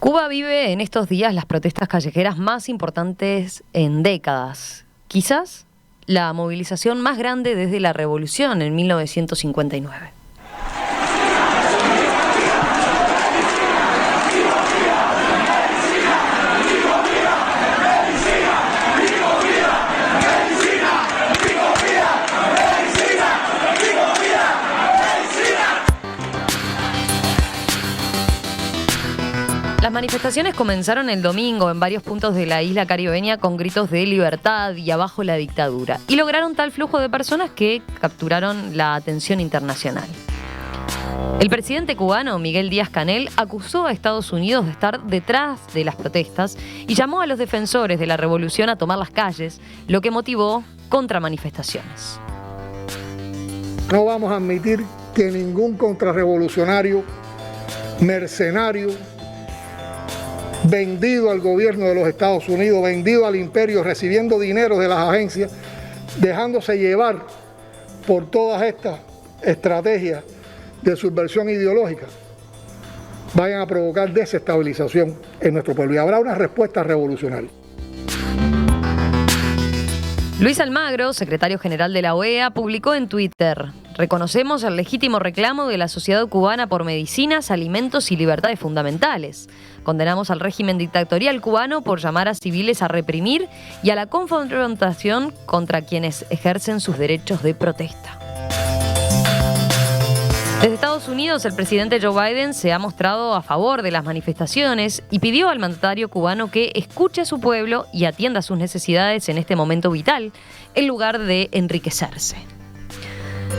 Cuba vive en estos días las protestas callejeras más importantes en décadas. Quizás la movilización más grande desde la revolución en 1959. Las manifestaciones comenzaron el domingo en varios puntos de la isla caribeña con gritos de libertad y abajo la dictadura, y lograron tal flujo de personas que capturaron la atención internacional. El presidente cubano, Miguel Díaz-Canel, acusó a Estados Unidos de estar detrás de las protestas y llamó a los defensores de la revolución a tomar las calles, lo que motivó contramanifestaciones. No vamos a admitir que ningún contrarrevolucionario, mercenario, vendido al gobierno de los Estados Unidos, vendido al imperio, recibiendo dinero de las agencias, dejándose llevar por todas estas estrategias de subversión ideológica, vayan a provocar desestabilización en nuestro pueblo. Y habrá una respuesta revolucionaria. Luis Almagro, secretario general de la OEA, publicó en Twitter: reconocemos el legítimo reclamo de la sociedad cubana por medicinas, alimentos y libertades fundamentales. Condenamos al régimen dictatorial cubano por llamar a civiles a reprimir y a la confrontación contra quienes ejercen sus derechos de protesta. Desde Estados Unidos, el presidente Joe Biden se ha mostrado a favor de las manifestaciones y pidió al mandatario cubano que escuche a su pueblo y atienda sus necesidades en este momento vital, en lugar de enriquecerse.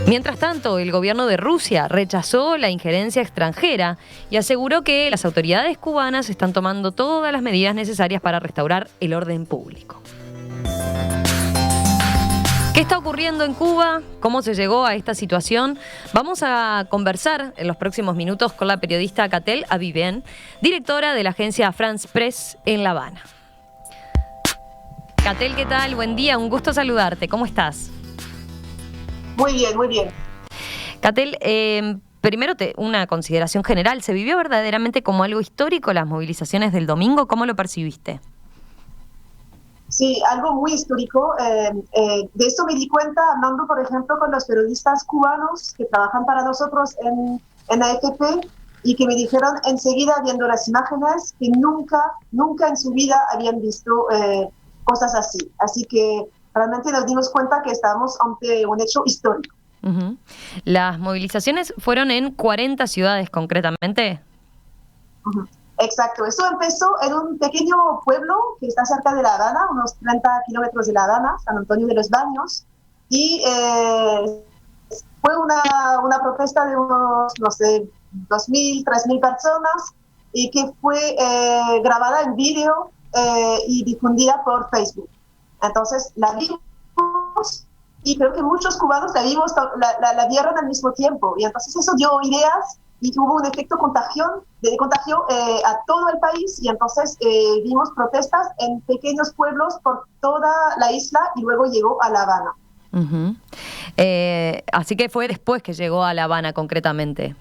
Mientras tanto, el gobierno de Rusia rechazó la injerencia extranjera y aseguró que las autoridades cubanas están tomando todas las medidas necesarias para restaurar el orden público. ¿Qué está ocurriendo en Cuba? ¿Cómo se llegó a esta situación? Vamos a conversar en los próximos minutos con la periodista Catel Aviven, directora de la agencia France Press en La Habana. Catel, ¿qué tal? Buen día, un gusto saludarte. ¿Cómo estás? Muy bien, muy bien. Catel, primero una consideración general. ¿Se vivió verdaderamente como algo histórico las movilizaciones del domingo? ¿Cómo lo percibiste? Sí, algo muy histórico. De eso me di cuenta hablando, por ejemplo, con los periodistas cubanos que trabajan para nosotros en AFP y que me dijeron enseguida, viendo las imágenes, que nunca en su vida habían visto cosas así. Así que realmente nos dimos cuenta que estábamos ante un hecho histórico. Uh-huh. Las movilizaciones fueron en 40 ciudades concretamente. Uh-huh. Exacto, eso empezó en un pequeño pueblo que está cerca de La Habana, unos 30 kilómetros de La Habana, San Antonio de los Baños, y fue una protesta de unos, no sé, 2.000, 3.000 personas, y que fue grabada en vídeo y difundida por Facebook. Entonces la vimos y creo que muchos cubanos la vieron al mismo tiempo, y entonces eso dio ideas y hubo un efecto de contagio a todo el país, y entonces vimos protestas en pequeños pueblos por toda la isla y luego llegó a La Habana. Uh-huh. Así que fue después que llegó a La Habana concretamente.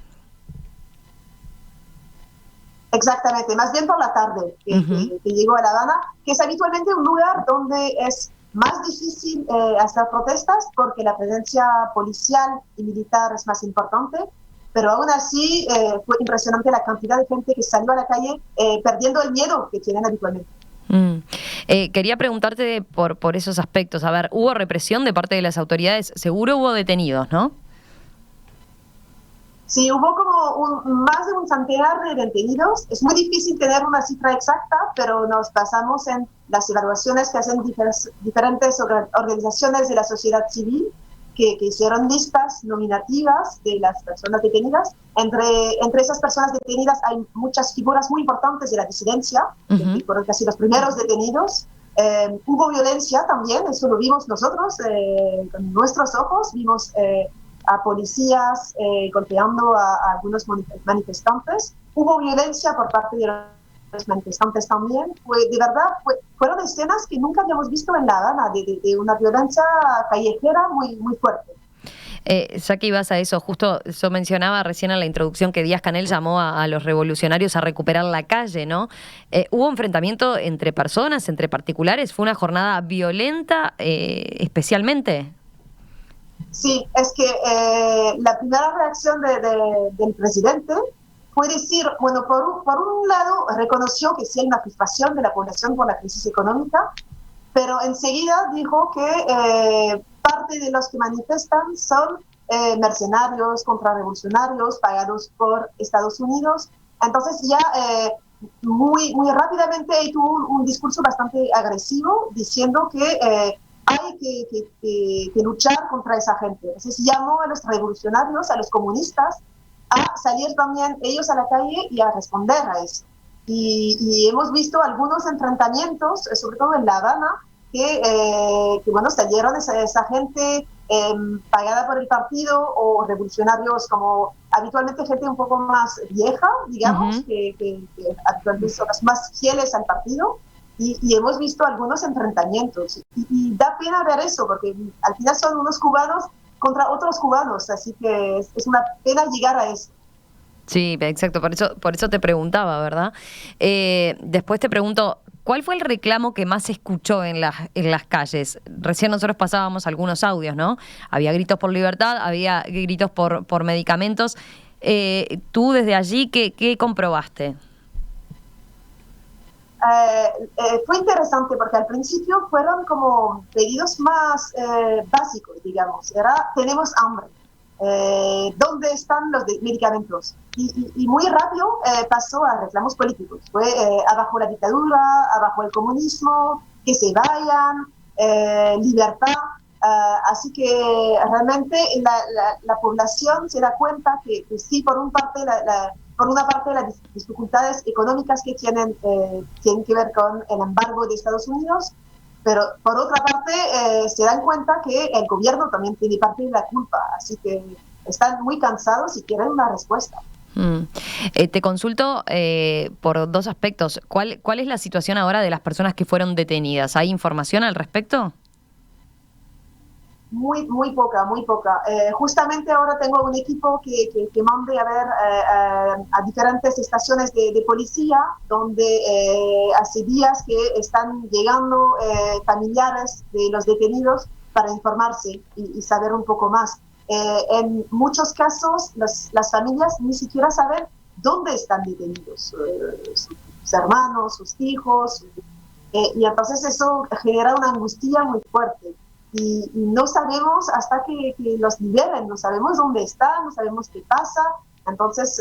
Exactamente, más bien por la tarde que llegó a La Habana, que es habitualmente un lugar donde es más difícil hacer protestas porque la presencia policial y militar es más importante. Pero aún así fue impresionante la cantidad de gente que salió a la calle perdiendo el miedo que tienen habitualmente. Quería preguntarte por esos aspectos. A ver, ¿hubo represión de parte de las autoridades? Seguro hubo detenidos, ¿no? Sí, hubo como más de un centenar de detenidos. Es muy difícil tener una cifra exacta, pero nos basamos en las evaluaciones que hacen diferentes organizaciones de la sociedad civil, que hicieron listas nominativas de las personas detenidas. Entre esas personas detenidas hay muchas figuras muy importantes de la disidencia, que fueron casi los primeros detenidos. Hubo violencia también, eso lo vimos nosotros con nuestros ojos. Vimos a policías golpeando a algunos manifestantes. Hubo violencia por parte de los manifestantes también. Fueron escenas que nunca habíamos visto en La Habana, de una violencia callejera muy, muy fuerte. Ya que ibas a eso, justo yo mencionaba recién en la introducción que Díaz-Canel llamó a los revolucionarios a recuperar la calle, ¿no? ¿Hubo enfrentamiento entre personas, entre particulares? ¿Fue una jornada violenta especialmente? Sí, es que la primera reacción del presidente fue decir, bueno, por un lado reconoció que sí hay una frustración de la población por la crisis económica, pero enseguida dijo que parte de los que manifestan son mercenarios, contrarrevolucionarios pagados por Estados Unidos. Entonces ya muy rápidamente tuvo un discurso bastante agresivo diciendo que hay que luchar contra esa gente. Entonces llamó a los revolucionarios, a los comunistas, a salir también ellos a la calle y a responder a eso. Y hemos visto algunos enfrentamientos, sobre todo en La Habana, que bueno, salieron esa gente pagada por el partido o revolucionarios como habitualmente gente un poco más vieja, digamos, que habitualmente son los más fieles al partido. Y hemos visto algunos enfrentamientos. Y da pena ver eso, porque al final son unos cubanos contra otros cubanos, así que es una pena llegar a eso. Sí, exacto, por eso te preguntaba, ¿verdad? Después te pregunto, ¿cuál fue el reclamo que más se escuchó en las calles? Recién nosotros pasábamos algunos audios, ¿no? Había gritos por libertad, había gritos por medicamentos. Tú desde allí, ¿qué comprobaste? Fue interesante porque al principio fueron como pedidos más básicos, digamos. Era, tenemos hambre. ¿Dónde están los medicamentos? Y muy rápido pasó a reclamos políticos. Fue abajo la dictadura, abajo el comunismo, que se vayan, libertad. Así que realmente la población se da cuenta que sí, por una parte las dificultades económicas que tienen que ver con el embargo de Estados Unidos, pero por otra parte se dan cuenta que el gobierno también tiene parte de la culpa, así que están muy cansados y quieren una respuesta. Te consulto por dos aspectos. ¿Cuál es la situación ahora de las personas que fueron detenidas? ¿Hay información al respecto? Muy poca. Justamente ahora tengo un equipo que mande a ver a diferentes estaciones de policía, donde hace días que están llegando familiares de los detenidos para informarse y saber un poco más. En muchos casos, las familias ni siquiera saben dónde están detenidos sus hermanos, sus hijos, y entonces eso genera una angustia muy fuerte. Y no sabemos hasta que los liberen, no sabemos dónde están, no sabemos qué pasa. Entonces,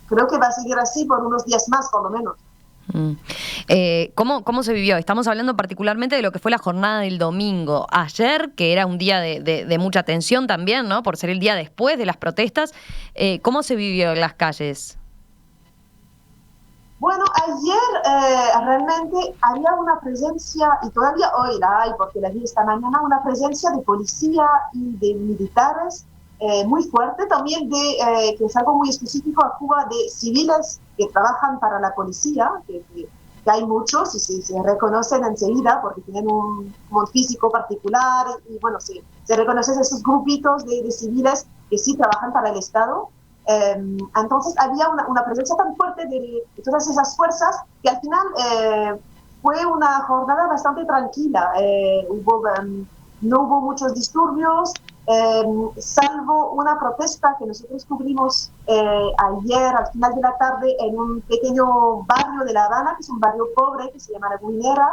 creo que va a seguir así por unos días más, por lo menos. ¿Cómo se vivió? Estamos hablando particularmente de lo que fue la jornada del domingo. Ayer, que era un día de mucha tensión también, ¿no? Por ser el día después de las protestas. ¿Cómo se vivió en las calles? Bueno, ayer realmente había una presencia, y todavía hoy la hay, porque la vi esta mañana, una presencia de policía y de militares muy fuerte, también que es algo muy específico a Cuba, de civiles que trabajan para la policía, que hay muchos y se reconocen enseguida porque tienen un físico particular, y bueno, se reconocen esos grupitos de civiles que sí trabajan para el Estado. Entonces había una presencia tan fuerte de todas esas fuerzas que al final fue una jornada bastante tranquila. No hubo muchos disturbios, salvo una protesta que nosotros cubrimos ayer al final de la tarde en un pequeño barrio de La Habana, que es un barrio pobre que se llama La Guinera.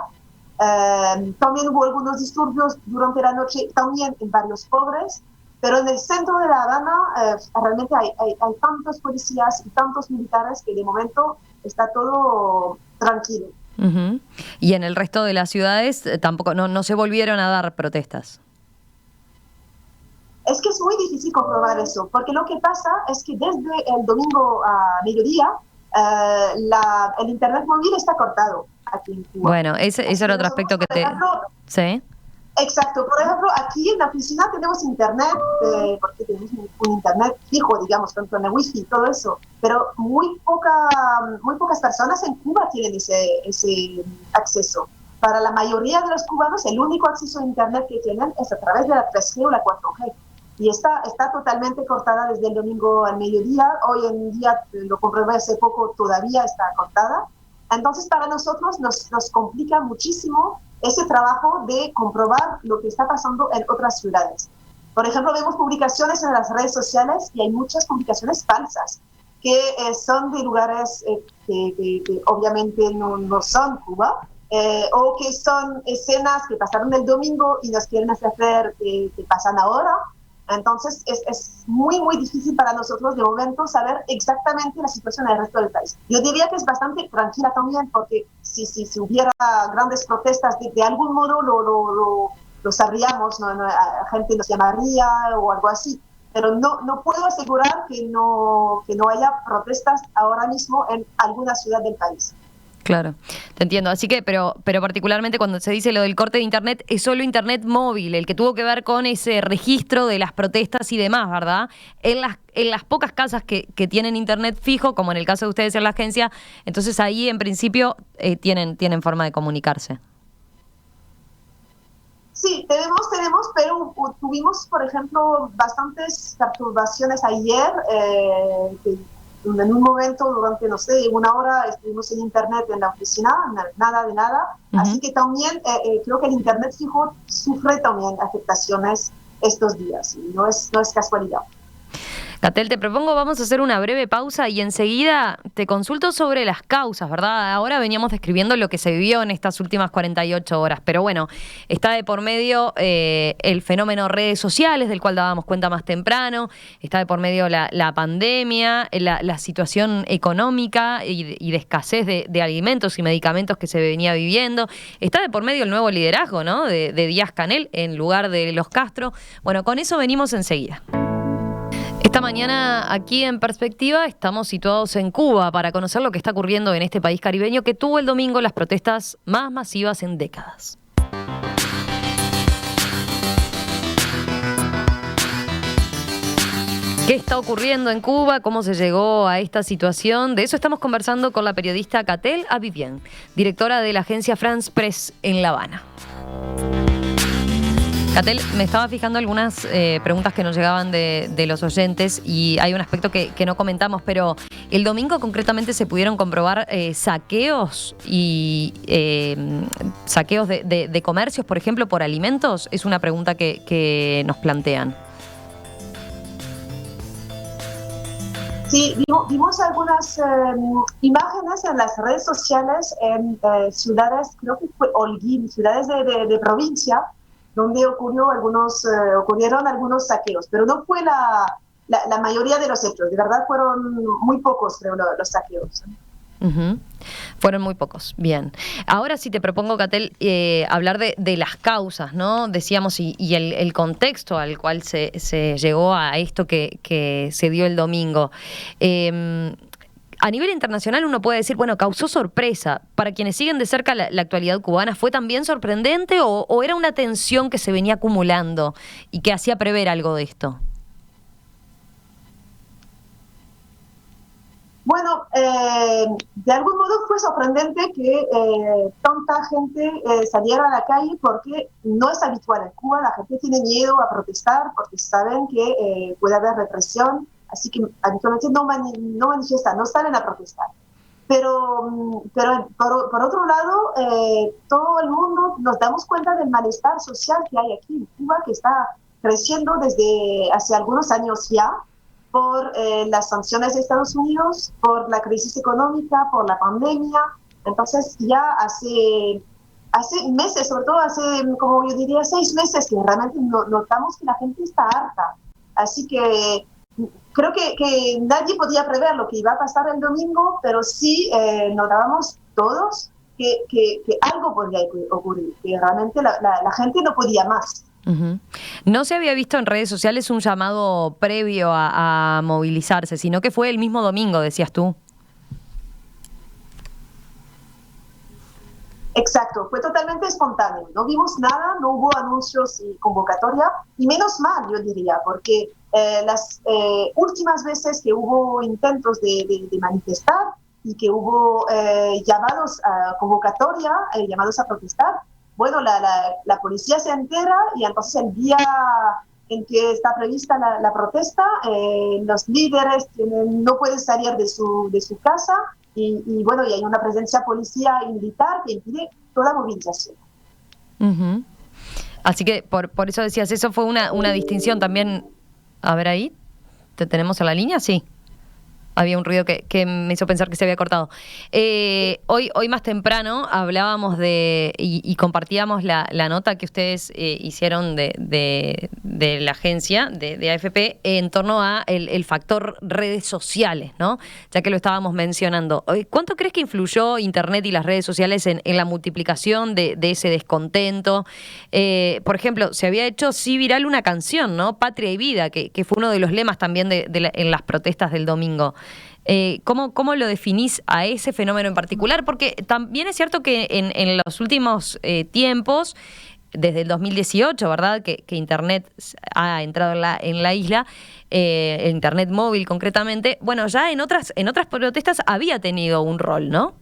También hubo algunos disturbios durante la noche, también en barrios pobres. Pero en el centro de La Habana realmente hay tantos policías y tantos militares que de momento está todo tranquilo. Uh-huh. Y en el resto de las ciudades tampoco no se volvieron a dar protestas. Es que es muy difícil comprobar eso, porque lo que pasa es que desde el domingo a mediodía el internet móvil está cortado aquí en Cuba. Bueno, ese era otro aspecto que ¿Sí? Exacto. Por ejemplo, aquí en la oficina tenemos internet, porque tenemos un internet fijo, digamos, con el wifi y todo eso, pero muy pocas personas en Cuba tienen ese acceso. Para la mayoría de los cubanos, el único acceso a internet que tienen es a través de la 3G o la 4G. y está totalmente cortada desde el domingo al mediodía. Hoy en día, lo comprobé hace poco, todavía está cortada. Entonces, para nosotros nos complica muchísimo ese trabajo de comprobar lo que está pasando en otras ciudades. Por ejemplo, vemos publicaciones en las redes sociales y hay muchas publicaciones falsas que son de lugares que obviamente no son Cuba, o que son escenas que pasaron el domingo y nos quieren hacer creer que pasan ahora. Entonces es muy, muy difícil para nosotros de momento saber exactamente la situación en el resto del país. Yo diría que es bastante tranquila también, porque si hubiera grandes protestas, de algún modo lo sabríamos, ¿no? La gente nos llamaría o algo así. Pero no puedo asegurar que no haya protestas ahora mismo en alguna ciudad del país. Claro, te entiendo. Así que, pero particularmente cuando se dice lo del corte de internet, es solo internet móvil, el que tuvo que ver con ese registro de las protestas y demás, ¿verdad? En las pocas casas que tienen internet fijo, como en el caso de ustedes en la agencia, entonces ahí en principio tienen forma de comunicarse. Sí, tenemos, pero tuvimos, por ejemplo, bastantes perturbaciones ayer, que en un momento, durante, no sé, una hora, estuvimos en internet en la oficina, nada de nada. Así que también creo que el internet fijo sufre también afectaciones estos días, y no es casualidad. Catel, te propongo, vamos a hacer una breve pausa y enseguida te consulto sobre las causas, ¿verdad? Ahora veníamos describiendo lo que se vivió en estas últimas 48 horas, pero bueno, está de por medio el fenómeno redes sociales, del cual dábamos cuenta más temprano, está de por medio la pandemia, la situación económica y de escasez de alimentos y medicamentos que se venía viviendo, está de por medio el nuevo liderazgo, ¿no? de Díaz-Canel en lugar de los Castro. Bueno, con eso venimos enseguida. Esta mañana, aquí en Perspectiva, estamos situados en Cuba para conocer lo que está ocurriendo en este país caribeño que tuvo el domingo las protestas más masivas en décadas. ¿Qué está ocurriendo en Cuba? ¿Cómo se llegó a esta situación? De eso estamos conversando con la periodista Catel Avivian, directora de la agencia France Press en La Habana. Catel, me estaba fijando algunas preguntas que nos llegaban de los oyentes y hay un aspecto que no comentamos, pero el domingo concretamente se pudieron comprobar saqueos y saqueos de comercios, por ejemplo, por alimentos. Es una pregunta que nos plantean. Sí, vimos algunas imágenes en las redes sociales en ciudades, creo que fue Holguín, ciudades de provincia, donde ocurrieron algunos saqueos, pero no fue la mayoría de los hechos. De verdad fueron muy pocos, creo, los saqueos. Uh-huh. Fueron muy pocos, bien. Ahora sí te propongo, Catel, hablar de las causas, ¿no? Decíamos, y el contexto al cual se llegó a esto que se dio el domingo. A nivel internacional uno puede decir, bueno, causó sorpresa. Para quienes siguen de cerca la actualidad cubana, ¿fue también sorprendente o era una tensión que se venía acumulando y que hacía prever algo de esto? Bueno, de algún modo fue sorprendente que tanta gente saliera a la calle, porque no es habitual en Cuba. La gente tiene miedo a protestar porque saben que puede haber represión, así que habitualmente no manifiestan, no salen a protestar. Pero por otro lado, todo el mundo nos damos cuenta del malestar social que hay aquí en Cuba, que está creciendo desde hace algunos años ya, por las sanciones de Estados Unidos, por la crisis económica, por la pandemia. Entonces ya hace meses, sobre todo hace, como yo diría, 6 meses, que realmente notamos que la gente está harta. Así que creo que nadie podía prever lo que iba a pasar el domingo, pero sí notábamos todos que algo podía ocurrir, que realmente la gente no podía más. Uh-huh. No se había visto en redes sociales un llamado previo a movilizarse, sino que fue el mismo domingo, decías tú. Exacto, fue totalmente espontáneo. No vimos nada, no hubo anuncios y convocatoria, y menos mal, yo diría, porque las últimas veces que hubo intentos de manifestar y que hubo llamados a convocatoria, llamados a protestar, bueno, la policía se entera y entonces envía en que está prevista la protesta. Los líderes no pueden salir de su casa y bueno, y hay una presencia policial y militar que impide toda movilización. Uh-huh. Así que por eso decías, eso fue una distinción también. A ver ahí, ¿te tenemos en la línea? Sí. Había un ruido que me hizo pensar que se había cortado. Hoy más temprano hablábamos y compartíamos la nota que ustedes hicieron de la agencia de AFP en torno a el factor redes sociales, ¿no? Ya que lo estábamos mencionando. ¿Cuánto crees que influyó Internet y las redes sociales en la multiplicación de ese descontento? Por ejemplo, se había hecho sí viral una canción, ¿no? Patria y Vida, que fue uno de los lemas también en las protestas del domingo. ¿Cómo lo definís a ese fenómeno en particular? Porque también es cierto que en los últimos tiempos, desde el 2018, ¿verdad?, que Internet ha entrado en la isla, el Internet móvil concretamente, bueno, ya en otras protestas había tenido un rol, ¿no?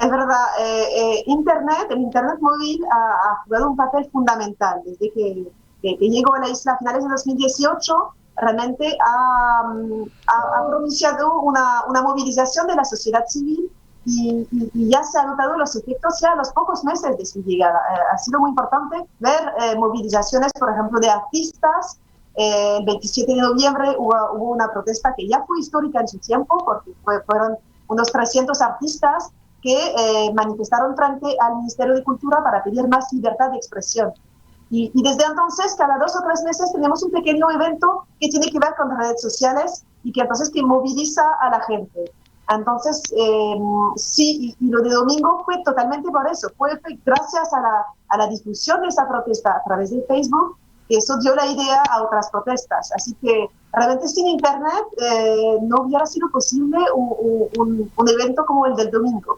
Es verdad, el Internet móvil ha jugado un papel fundamental desde que llegó a la isla a finales de 2018. Realmente ha propiciado una movilización de la sociedad civil y ya se han notado los efectos ya a los pocos meses de su llegada. Ha sido muy importante ver movilizaciones, por ejemplo, de artistas. El 27 de noviembre hubo una protesta que ya fue histórica en su tiempo, porque fueron unos 300 artistas que manifestaron frente al Ministerio de Cultura para pedir más libertad de expresión. Y desde entonces, cada 2 o 3 meses, tenemos un pequeño evento que tiene que ver con redes sociales y que entonces que moviliza a la gente. Entonces, sí, y lo de domingo fue totalmente por eso. Fue gracias a la difusión de esa protesta a través de Facebook que eso dio la idea a otras protestas. Así que realmente sin Internet no hubiera sido posible un evento como el del domingo.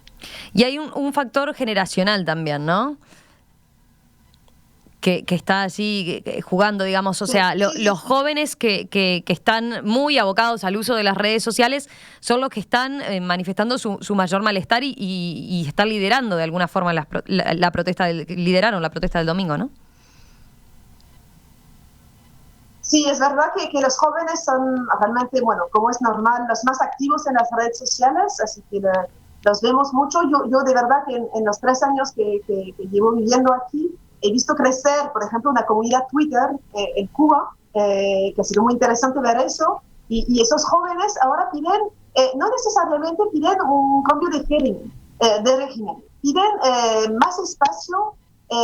Y hay un factor generacional también, ¿no? Que está allí jugando, digamos, o sea, los jóvenes que están muy abocados al uso de las redes sociales son los que están manifestando su mayor malestar y están liderando de alguna forma la protesta, lideraron la protesta del domingo, ¿no? Sí, es verdad que los jóvenes son realmente, bueno, como es normal, los más activos en las redes sociales, así que los vemos mucho. Yo de verdad que en los 3 años que llevo viviendo aquí, he visto crecer, por ejemplo, una comunidad Twitter en Cuba, que ha sido muy interesante ver eso, y esos jóvenes ahora piden, no necesariamente piden un cambio de régimen, piden más espacio,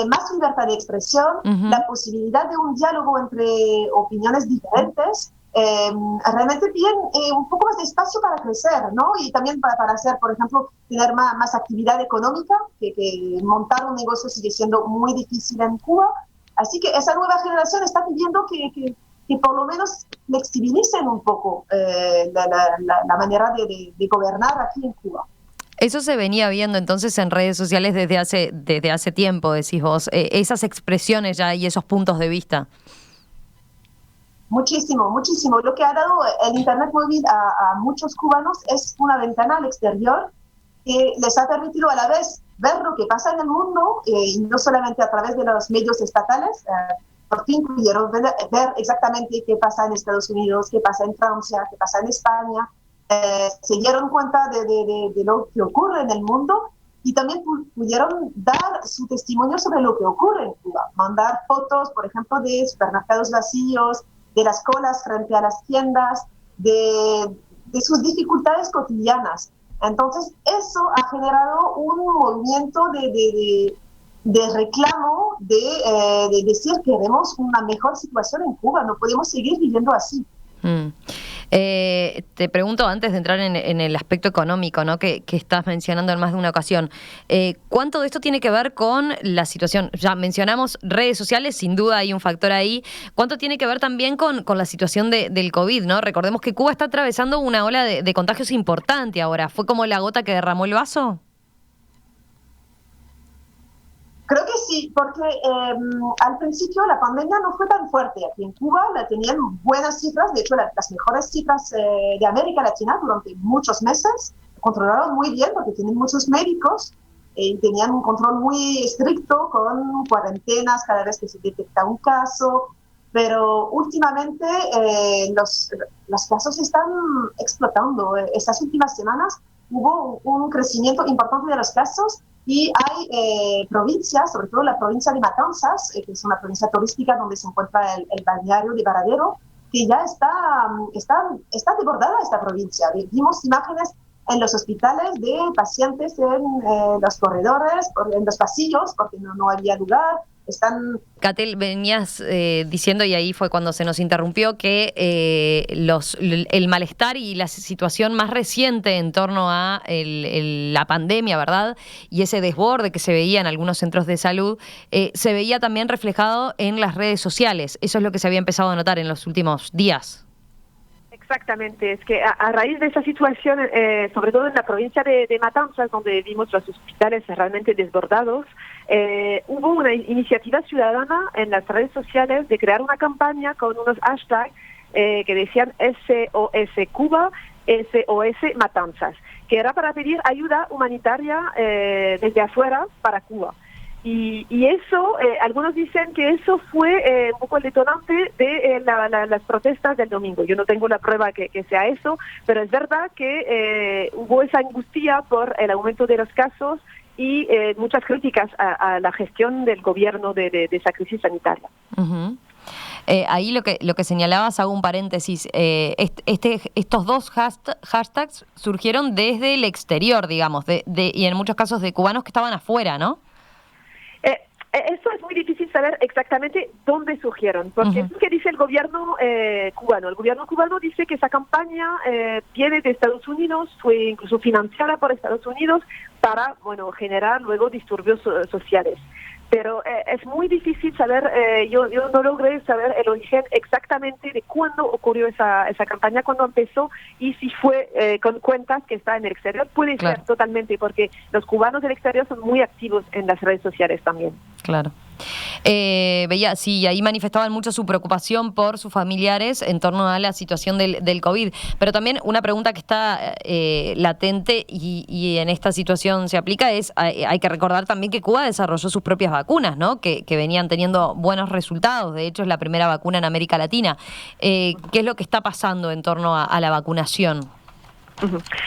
más libertad de expresión, la posibilidad de un diálogo entre opiniones diferentes. Realmente piden un poco más de espacio para crecer, ¿no? Y también para hacer, por ejemplo, tener más actividad económica, que montar un negocio sigue siendo muy difícil en Cuba. Así que esa nueva generación está pidiendo que por lo menos flexibilicen un poco la manera de gobernar aquí en Cuba. Eso se venía viendo entonces en redes sociales desde hace tiempo, decís vos, esas expresiones ya y esos puntos de vista. Muchísimo, muchísimo. Lo que ha dado el Internet móvil a muchos cubanos es una ventana al exterior que les ha permitido a la vez ver lo que pasa en el mundo, y no solamente a través de los medios estatales. Por fin pudieron ver exactamente qué pasa en Estados Unidos, qué pasa en Francia, qué pasa en España. Se dieron cuenta de lo que ocurre en el mundo y también pudieron dar su testimonio sobre lo que ocurre en Cuba. Mandar fotos, por ejemplo, de supermercados vacíos, de las colas frente a las tiendas, de sus dificultades cotidianas. Entonces, eso ha generado un movimiento de reclamo, de decir que queremos una mejor situación en Cuba, no podemos seguir viviendo así. Te pregunto, antes de entrar en el aspecto económico, ¿no?, que estás mencionando en más de una ocasión, ¿cuánto de esto tiene que ver con la situación? Ya mencionamos redes sociales, sin duda hay un factor ahí. ¿Cuánto tiene que ver también con la situación del COVID, ¿no? Recordemos que Cuba está atravesando una ola de contagios importante ahora. ¿Fue como la gota que derramó el vaso? Creo que sí, porque al principio la pandemia no fue tan fuerte. Aquí en Cuba la tenían buenas cifras, de hecho las mejores cifras de América Latina durante muchos meses. Controlaron muy bien porque tienen muchos médicos y tenían un control muy estricto con cuarentenas cada vez que se detecta un caso, pero últimamente los casos están explotando. Estas últimas semanas hubo un crecimiento importante de los casos y hay provincias, sobre todo la provincia de Matanzas, que es una provincia turística donde se encuentra el balneario de Varadero, que ya está desbordada esta provincia. Vimos imágenes en los hospitales de pacientes en los corredores, en los pasillos, porque no había lugar. Catel, venías diciendo, y ahí fue cuando se nos interrumpió, que el malestar y la situación más reciente en torno a la pandemia, ¿verdad? Y ese desborde que se veía en algunos centros de salud, se veía también reflejado en las redes sociales. Eso es lo que se había empezado a notar en los últimos días. Exactamente, es que a raíz de esa situación, sobre todo en la provincia de Matanzas, donde vimos los hospitales realmente desbordados, hubo una iniciativa ciudadana en las redes sociales de crear una campaña con unos hashtags que decían SOS Cuba, SOS Matanzas, que era para pedir ayuda humanitaria desde afuera para Cuba. Y eso, algunos dicen que eso fue un poco el detonante de las protestas del domingo. Yo no tengo la prueba que sea eso, pero es verdad que hubo esa angustia por el aumento de los casos y muchas críticas a la gestión del gobierno de esa crisis sanitaria. Uh-huh. Ahí lo que señalabas, hago un paréntesis, estos dos hashtags surgieron desde el exterior, digamos, y en muchos casos de cubanos que estaban afuera, ¿no? Esto es muy difícil saber exactamente dónde surgieron, porque es lo que dice el gobierno cubano. El gobierno cubano dice que esa campaña viene de Estados Unidos, fue incluso financiada por Estados Unidos para, generar luego disturbios sociales. Pero es muy difícil saber, yo no logré saber el origen exactamente de cuándo ocurrió esa campaña, cuándo empezó y si fue con cuentas que está en el exterior. Puede ser totalmente, porque los cubanos del exterior son muy activos en las redes sociales también. Claro. Veía, sí, ahí manifestaban mucho su preocupación por sus familiares en torno a la situación del COVID. Pero también una pregunta que está latente y en esta situación se aplica es, hay que recordar también que Cuba desarrolló sus propias vacunas, ¿no? Que venían teniendo buenos resultados. De hecho, es la primera vacuna en América Latina. ¿Qué es lo que está pasando en torno a la vacunación?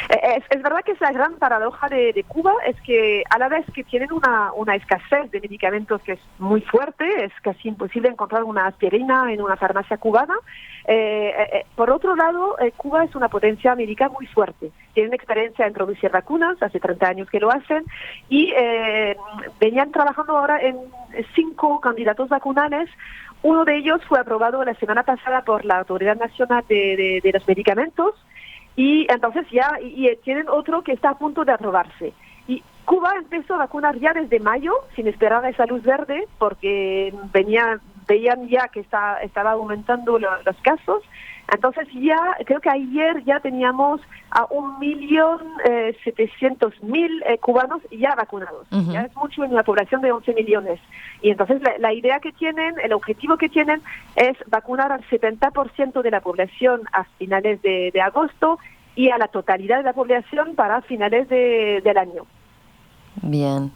Es verdad que esa gran paradoja de Cuba es que a la vez que tienen una escasez de medicamentos que es muy fuerte, es casi imposible encontrar una aspirina en una farmacia cubana, por otro lado, Cuba es una potencia médica muy fuerte. Tienen experiencia en producir vacunas, hace 30 años que lo hacen, y venían trabajando ahora en 5 candidatos vacunales. Uno de ellos fue aprobado la semana pasada por la Autoridad Nacional de los Medicamentos, y entonces ya tienen otro que está a punto de aprobarse. Y Cuba empezó a vacunar ya desde mayo, sin esperar esa luz verde, porque veían ya que estaba aumentando los casos. Entonces ya, creo que ayer ya teníamos a 1.700.000 cubanos ya vacunados. Uh-huh. Ya es mucho en una población de 11 millones. Y entonces la idea que tienen, el objetivo que tienen es vacunar al 70% de la población a finales de agosto y a la totalidad de la población para finales del año. Bien,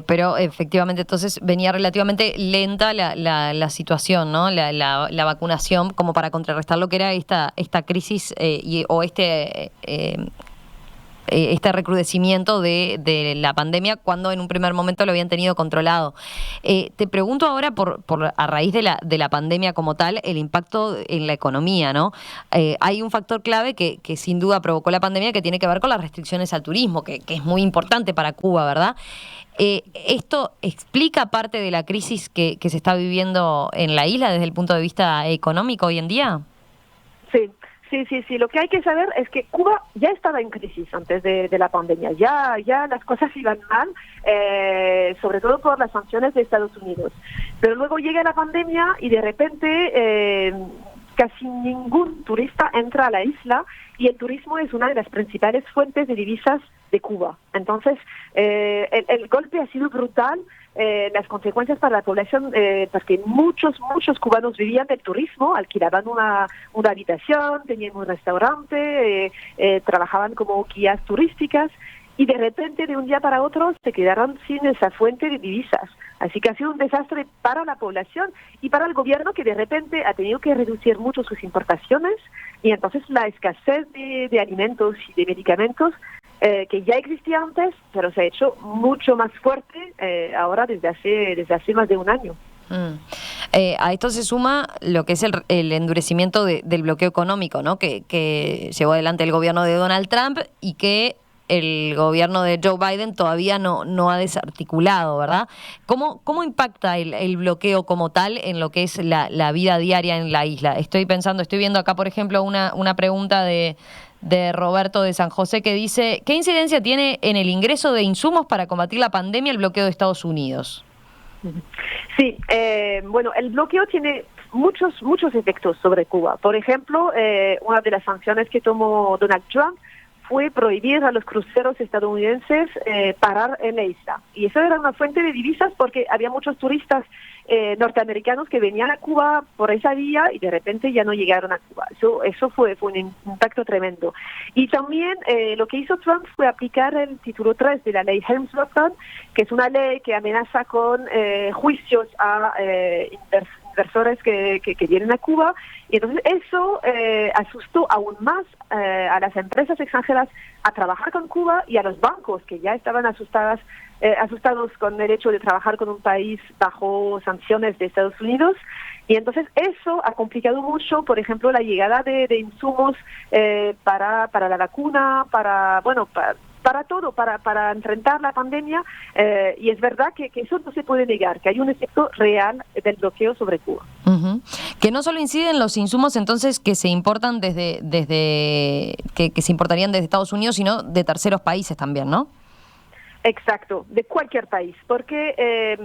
pero efectivamente entonces venía relativamente lenta la situación, ¿no? La vacunación como para contrarrestar lo que era esta crisis o este recrudecimiento de la pandemia cuando en un primer momento lo habían tenido controlado. Te pregunto ahora a raíz de la pandemia como tal, el impacto en la economía, ¿no? Hay un factor clave que sin duda provocó la pandemia que tiene que ver con las restricciones al turismo, que es muy importante para Cuba, ¿verdad? ¿Esto explica parte de la crisis que se está viviendo en la isla desde el punto de vista económico hoy en día? Sí. Sí. Lo que hay que saber es que Cuba ya estaba en crisis antes de la pandemia. Ya las cosas iban mal, sobre todo por las sanciones de Estados Unidos. Pero luego llega la pandemia y de repente casi ningún turista entra a la isla y el turismo es una de las principales fuentes de divisas de Cuba. Entonces, el golpe ha sido brutal. Las consecuencias para la población, porque muchos cubanos vivían del turismo, alquilaban una habitación, tenían un restaurante, trabajaban como guías turísticas y de repente de un día para otro se quedaron sin esa fuente de divisas. Así que ha sido un desastre para la población y para el gobierno, que de repente ha tenido que reducir mucho sus importaciones, y entonces la escasez de alimentos y de medicamentos que ya existía antes, pero se ha hecho mucho más fuerte ahora desde hace más de un año. A esto se suma lo que es el endurecimiento del bloqueo económico, ¿no? que llevó adelante el gobierno de Donald Trump y que el gobierno de Joe Biden todavía no ha desarticulado, ¿verdad? ¿Cómo impacta el bloqueo como tal en lo que es la vida diaria en la isla? Estoy viendo acá, por ejemplo, una pregunta de Roberto de San José que dice: ¿qué incidencia tiene en el ingreso de insumos para combatir la pandemia el bloqueo de Estados Unidos? Sí, bueno, el bloqueo tiene muchos efectos sobre Cuba. Por ejemplo, una de las sanciones que tomó Donald Trump fue prohibir a los cruceros estadounidenses parar en la isla. Y eso era una fuente de divisas porque había muchos turistas norteamericanos que venían a Cuba por esa vía y de repente ya no llegaron a Cuba. Eso fue un impacto tremendo. Y también lo que hizo Trump fue aplicar el título 3 de la ley Helms-Burton, que es una ley que amenaza con juicios a inversores que vienen a Cuba, y entonces eso asustó aún más a las empresas extranjeras a trabajar con Cuba y a los bancos que ya estaban asustados con el hecho de trabajar con un país bajo sanciones de Estados Unidos. Y entonces eso ha complicado mucho, por ejemplo, la llegada de insumos para la vacuna, para todo, para enfrentar la pandemia, y es verdad que eso no se puede negar, que hay un efecto real del bloqueo sobre Cuba. Uh-huh. Que no solo inciden los insumos entonces que se importan que se importarían desde Estados Unidos, sino de terceros países también, ¿no? Exacto, de cualquier país, porque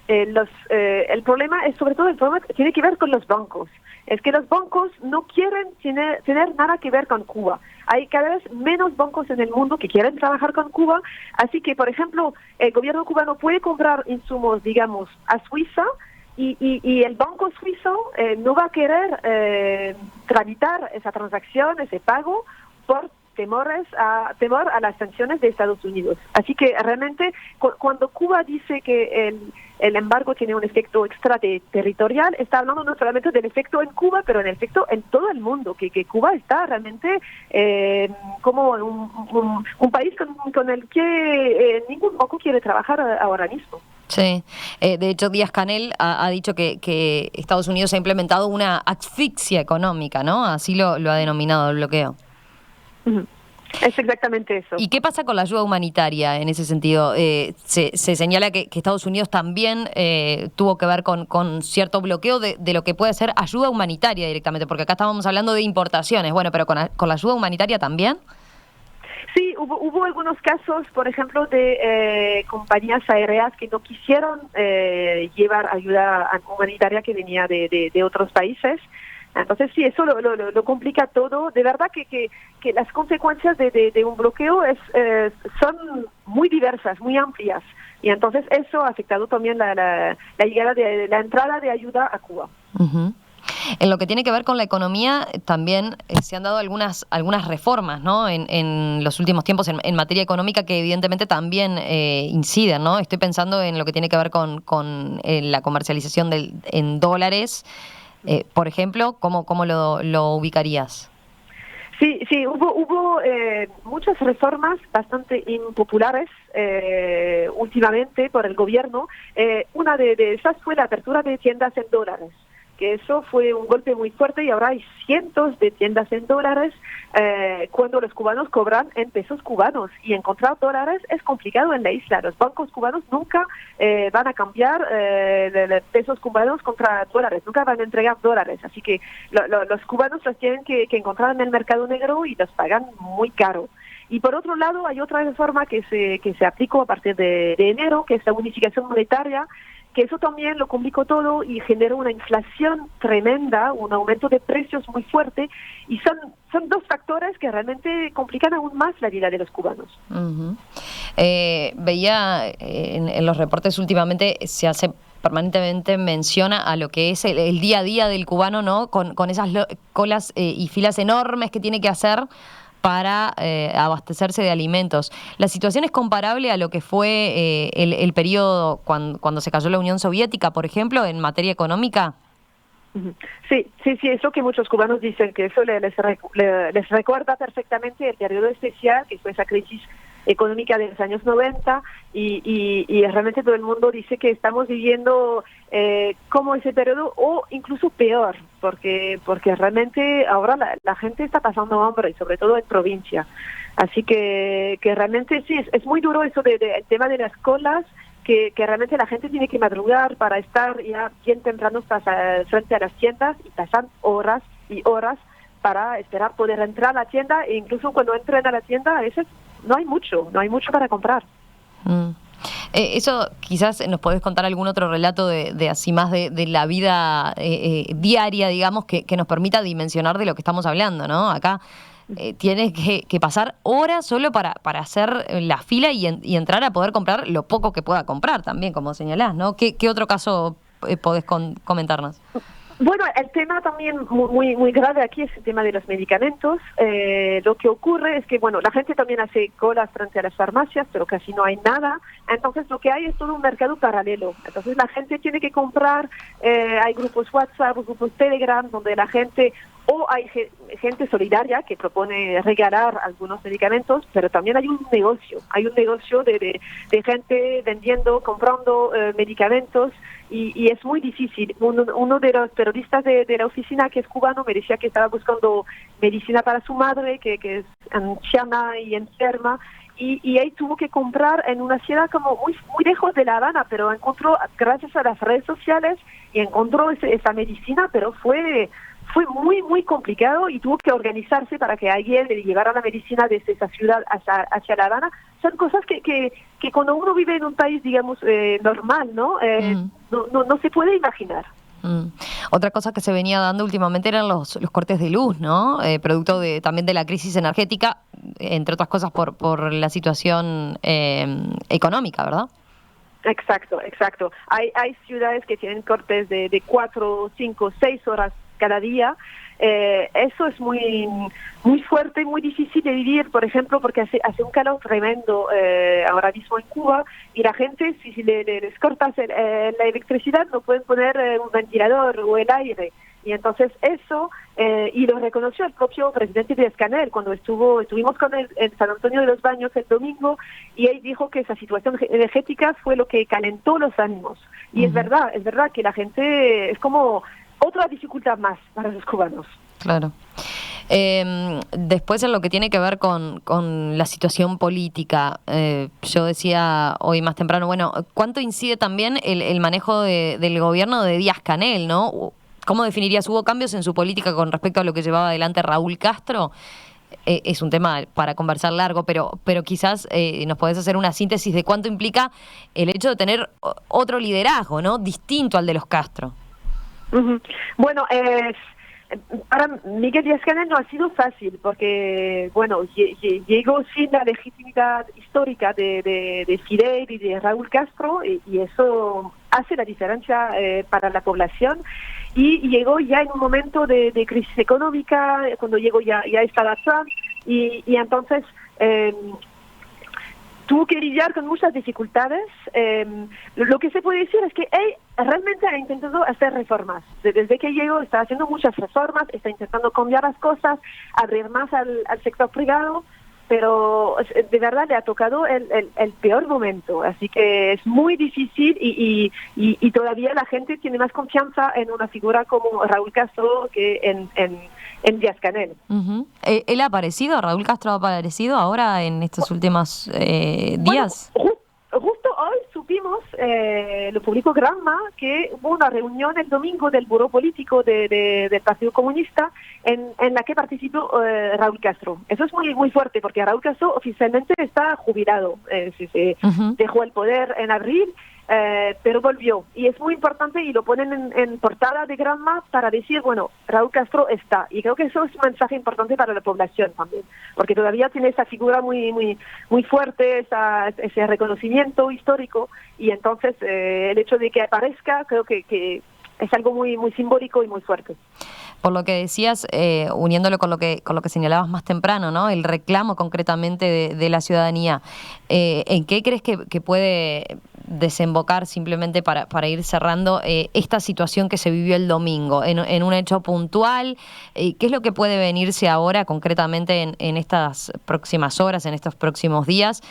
el problema es, sobre todo, el problema tiene que ver con los bancos. Es que los bancos no quieren tener nada que ver con Cuba. Hay cada vez menos bancos en el mundo que quieren trabajar con Cuba, así que, por ejemplo, el gobierno cubano puede comprar insumos, digamos, a Suiza, y el banco suizo no va a querer tramitar esa transacción, ese pago, por temor a las sanciones de Estados Unidos. Así que realmente cuando Cuba dice que el embargo tiene un efecto extraterritorial, está hablando no solamente del efecto en Cuba, pero en el efecto en todo el mundo, que Cuba está realmente como un país con el que ningún banco quiere trabajar ahora mismo. Sí, de hecho Díaz-Canel ha dicho que Estados Unidos ha implementado una asfixia económica, ¿no? Así lo ha denominado el bloqueo. Es exactamente eso. ¿Y qué pasa con la ayuda humanitaria en ese sentido? Se señala que Estados Unidos también tuvo que ver con cierto bloqueo de lo que puede ser ayuda humanitaria directamente, porque acá estábamos hablando de importaciones, bueno, pero con la ayuda humanitaria también. Sí, hubo algunos casos, por ejemplo, de compañías aéreas que no quisieron llevar ayuda humanitaria que venía de otros países. Entonces sí, eso lo complica todo. De verdad que las consecuencias de un bloqueo son muy diversas, muy amplias. Y entonces eso ha afectado también la llegada de la entrada de ayuda a Cuba. Uh-huh. En lo que tiene que ver con la economía, también se han dado algunas reformas, ¿no? En los últimos tiempos en materia económica que evidentemente también inciden, ¿no? Estoy pensando en lo que tiene que ver con la comercialización en dólares. Por ejemplo, ¿cómo lo ubicarías? Sí, hubo muchas reformas bastante impopulares últimamente por el gobierno. Una de esas fue la apertura de tiendas en dólares, que eso fue un golpe muy fuerte, y ahora hay cientos de tiendas en dólares cuando los cubanos cobran en pesos cubanos, y encontrar dólares es complicado en la isla. Los bancos cubanos nunca van a cambiar pesos cubanos contra dólares, nunca van a entregar dólares, así que los cubanos los tienen que encontrar en el mercado negro y los pagan muy caro. Y por otro lado hay otra reforma que se aplicó a partir de enero, que es la unificación monetaria, que eso también lo complicó todo y generó una inflación tremenda, un aumento de precios muy fuerte, y son dos factores que realmente complican aún más la vida de los cubanos. Uh-huh. Veía en los reportes últimamente se hace permanentemente mención a lo que es el día a día del cubano, ¿no? Con esas colas y filas enormes que tiene que hacer para abastecerse de alimentos. ¿La situación es comparable a lo que fue el periodo cuando se cayó la Unión Soviética, por ejemplo, en materia económica? Sí, es lo que muchos cubanos dicen, que eso les recuerda perfectamente el periodo especial, que fue esa crisis económica de los años 90, y realmente todo el mundo dice que estamos viviendo como ese periodo o incluso peor, porque realmente ahora la gente está pasando hambre, sobre todo en provincia. Así que realmente sí, es muy duro eso el tema de las colas, que realmente la gente tiene que madrugar para estar ya bien temprano frente a las tiendas y pasan horas y horas para esperar poder entrar a la tienda, e incluso cuando entren a la tienda a veces no hay mucho para comprar. Eso quizás nos podés contar algún otro relato de así más de la vida diaria, digamos, que nos permita dimensionar de lo que estamos hablando, ¿no? Acá tienes que pasar horas solo para hacer la fila y entrar a poder comprar lo poco que pueda comprar también, como señalás, ¿no? ¿Qué otro caso podés comentarnos? Bueno, el tema también muy grave aquí es el tema de los medicamentos. Lo que ocurre es que, bueno, la gente también hace colas frente a las farmacias, pero casi no hay nada. Entonces, lo que hay es todo un mercado paralelo. Entonces, la gente tiene que comprar, hay grupos WhatsApp, grupos Telegram, donde la gente, o hay gente solidaria que propone regalar algunos medicamentos, pero también hay un negocio de gente vendiendo, comprando medicamentos, y es muy difícil. Uno de los periodistas de la oficina, que es cubano, me decía que estaba buscando medicina para su madre, que es anciana y enferma, y él tuvo que comprar en una ciudad como muy lejos de La Habana, pero encontró, gracias a las redes sociales, y encontró esa medicina, pero fue muy complicado, y tuvo que organizarse para que alguien le llevara la medicina desde esa ciudad hacia La Habana. Son cosas que cuando uno vive en un país, digamos, normal, ¿no? No se puede imaginar. Otra cosa que se venía dando últimamente eran los cortes de luz, ¿no? Producto también de la crisis energética, entre otras cosas por la situación económica, ¿verdad? Exacto. Hay ciudades que tienen cortes de 4, 5, 6 horas cada día. Eso es muy fuerte y muy difícil de vivir, por ejemplo, porque hace un calor tremendo ahora mismo en Cuba, y la gente, si les cortas la electricidad, no pueden poner un ventilador o el aire. Y entonces eso, y lo reconoció el propio presidente Díaz-Canel cuando estuvimos con él en San Antonio de los Baños el domingo, y él dijo que esa situación energética fue lo que calentó los ánimos. Y es verdad que la gente es como otra dificultad más para los cubanos. Claro. Después, en lo que tiene que ver con la situación política, yo decía hoy más temprano, bueno, ¿cuánto incide también el manejo del gobierno de Díaz-Canel, ¿no? ¿Cómo definirías? ¿Hubo cambios en su política con respecto a lo que llevaba adelante Raúl Castro? Es un tema para conversar largo, pero quizás nos podés hacer una síntesis de cuánto implica el hecho de tener otro liderazgo, ¿no? Distinto al de los Castro. Bueno, para Miguel Díaz-Canel no ha sido fácil, porque, bueno, llegó sin la legitimidad histórica de Fidel y de Raúl Castro, y eso hace la diferencia para la población, y llegó ya en un momento de crisis económica, cuando llegó ya estaba Trump, y entonces tuvo que lidiar con muchas dificultades. Lo que se puede decir es que él realmente ha intentado hacer reformas. Desde que llegó está haciendo muchas reformas, está intentando cambiar las cosas, abrir más al sector privado, pero de verdad le ha tocado el peor momento. Así que es muy difícil, y todavía la gente tiene más confianza en una figura como Raúl Castro que en Díaz-Canel. ¿Él ha aparecido? ¿Raúl Castro ha aparecido ahora en estos últimos días? Bueno, justo hoy supimos, lo publicó Granma, que hubo una reunión el domingo del Buró Político del Partido Comunista en la que participó Raúl Castro. Eso es muy fuerte, porque Raúl Castro oficialmente está jubilado. Dejó el poder en abril, pero volvió, y es muy importante, y lo ponen en portada de Granma para decir, bueno, Raúl Castro está, y creo que eso es un mensaje importante para la población también, porque todavía tiene esa figura muy fuerte, ese reconocimiento histórico, y entonces el hecho de que aparezca creo que es algo muy simbólico y muy fuerte. Por lo que decías, uniéndolo con lo que señalabas más temprano, ¿no? El reclamo concretamente de la ciudadanía. ¿En qué crees que puede desembocar, simplemente para ir cerrando, esta situación que se vivió el domingo? ¿En un hecho puntual? ¿Qué es lo que puede venirse ahora concretamente en estas próximas horas, en estos próximos días?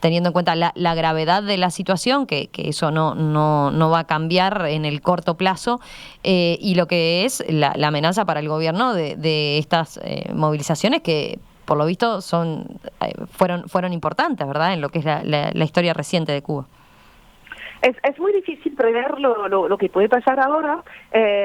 Teniendo en cuenta la gravedad de la situación, que eso no va a cambiar en el corto plazo, y lo que es la amenaza para el gobierno de estas movilizaciones que, por lo visto, fueron importantes, ¿verdad?, en lo que es la historia reciente de Cuba. Es muy difícil prever lo que puede pasar ahora.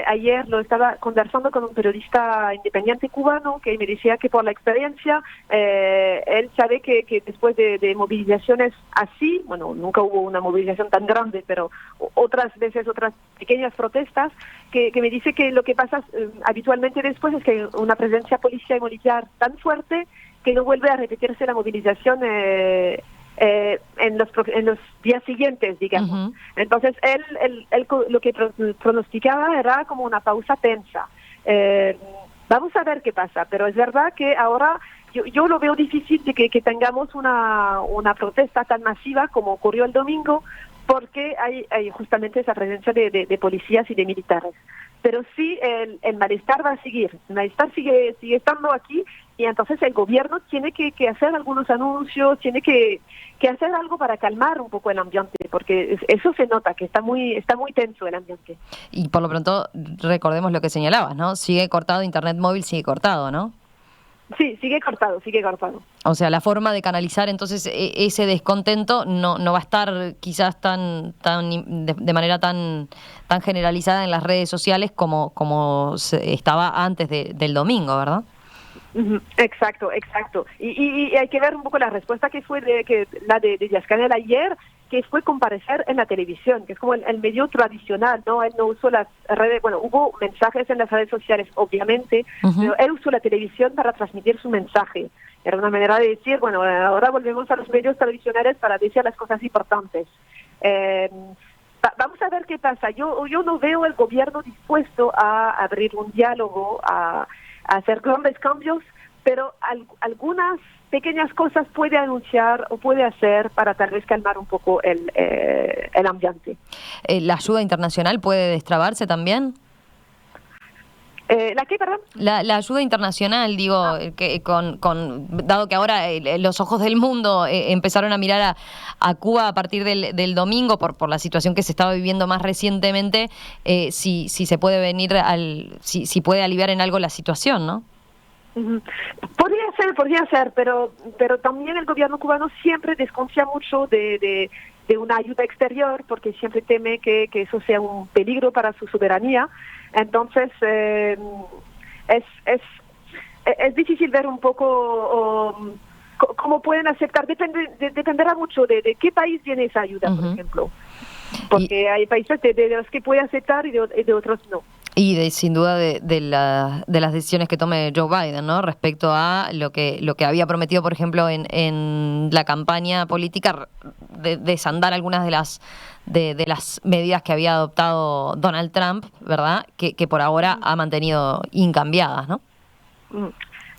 Ayer lo estaba conversando con un periodista independiente cubano que me decía que por la experiencia, él sabe que después de movilizaciones así, bueno, nunca hubo una movilización tan grande, pero otras veces, otras pequeñas protestas, que me dice que lo que pasa habitualmente después es que hay una presencia policial y militar tan fuerte que no vuelve a repetirse la movilización en los días siguientes, digamos. Uh-huh. Entonces, él lo que pronosticaba era como una pausa tensa. Vamos a ver qué pasa, pero es verdad que ahora yo lo veo difícil de que tengamos una protesta tan masiva como ocurrió el domingo, porque hay justamente esa presencia de policías y de militares. Pero sí, el malestar va a seguir. El malestar sigue estando aquí, y entonces el gobierno tiene que hacer algunos anuncios, tiene que hacer algo para calmar un poco el ambiente, porque eso se nota, que está muy tenso el ambiente. Y por lo pronto, recordemos lo que señalabas, ¿no? Sigue cortado, internet móvil sigue cortado, ¿no? Sí, sigue cortado. O sea, la forma de canalizar entonces ese descontento no va a estar quizás de manera tan generalizada en las redes sociales como estaba antes del domingo, ¿verdad? Exacto. Y hay que ver un poco la respuesta que fue la de Díaz-Canel ayer, que fue comparecer en la televisión, que es como el medio tradicional, ¿no? Él no usó las redes, bueno, hubo mensajes en las redes sociales, obviamente, uh-huh, pero él usó la televisión para transmitir su mensaje. Era una manera de decir, bueno, ahora volvemos a los medios tradicionales para decir las cosas importantes. Vamos a ver qué pasa. Yo no veo el gobierno dispuesto a abrir un diálogo, a hacer grandes cambios, pero algunas pequeñas cosas puede anunciar o puede hacer para tal vez calmar un poco el ambiente. ¿La ayuda internacional puede destrabarse también? ¿La qué, perdón? La ayuda internacional, digo, dado que ahora los ojos del mundo empezaron a mirar a Cuba a partir del domingo por la situación que se estaba viviendo más recientemente, si se puede venir si puede aliviar en algo la situación, ¿no? Podría ser, pero también el gobierno cubano siempre desconfía mucho de una ayuda exterior, porque siempre teme que eso sea un peligro para su soberanía. Entonces, es difícil ver un poco cómo pueden aceptar. Dependerá mucho de qué país viene esa ayuda, uh-huh, por ejemplo. Porque hay países de los que puede aceptar y de otros no. Y sin duda de las decisiones que tome Joe Biden, ¿no? Respecto a lo que había prometido, por ejemplo, en la campaña política, de desandar algunas de las medidas que había adoptado Donald Trump, ¿verdad? Que por ahora ha mantenido incambiadas, ¿no?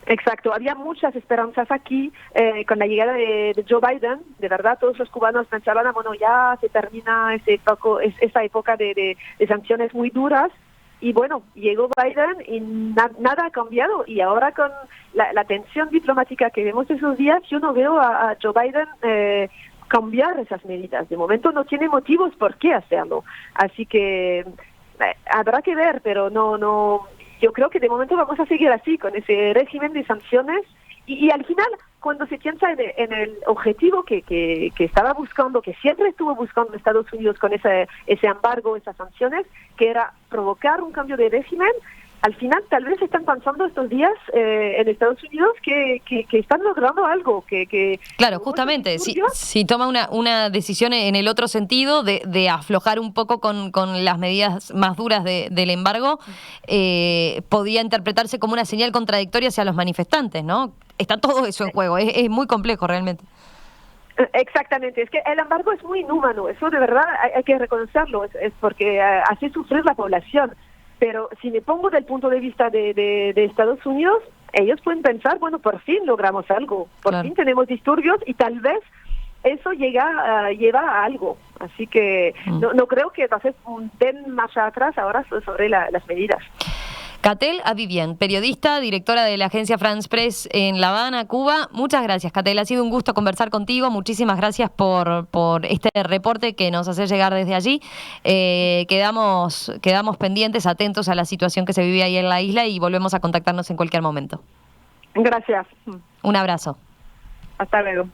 Exacto, había muchas esperanzas aquí con la llegada de Joe Biden. De verdad, todos los cubanos pensaban, bueno, ya se termina esa época de sanciones muy duras. Y bueno, llegó Biden y nada ha cambiado. Y ahora con la tensión diplomática que vemos esos días, yo no veo a Joe Biden cambiar esas medidas. De momento no tiene motivos por qué hacerlo. Así que habrá que ver, pero no. Yo creo que de momento vamos a seguir así, con ese régimen de sanciones. Y al final, cuando se piensa en el objetivo que estaba buscando, que siempre estuvo buscando Estados Unidos con ese embargo, esas sanciones, que era provocar un cambio de régimen, al final tal vez están pensando estos días en Estados Unidos que están logrando algo. Claro, justamente, si toma una decisión en el otro sentido, de aflojar un poco con las medidas más duras del embargo, podía interpretarse como una señal contradictoria hacia los manifestantes, ¿no? Está todo eso en juego, es muy complejo realmente. Exactamente, es que el embargo es muy inhumano, eso de verdad hay que reconocerlo, es porque hace sufrir la población. Pero si me pongo del punto de vista de Estados Unidos, ellos pueden pensar, bueno, por fin logramos algo, por fin tenemos disturbios y tal vez eso lleva a algo. Así que no creo que entonces den marcha atrás ahora sobre las medidas. Catel Avivien, periodista, directora de la agencia France Press en La Habana, Cuba. Muchas gracias, Catel. Ha sido un gusto conversar contigo. Muchísimas gracias por este reporte que nos hace llegar desde allí. Quedamos pendientes, atentos a la situación que se vive ahí en la isla y volvemos a contactarnos en cualquier momento. Gracias. Un abrazo. Hasta luego.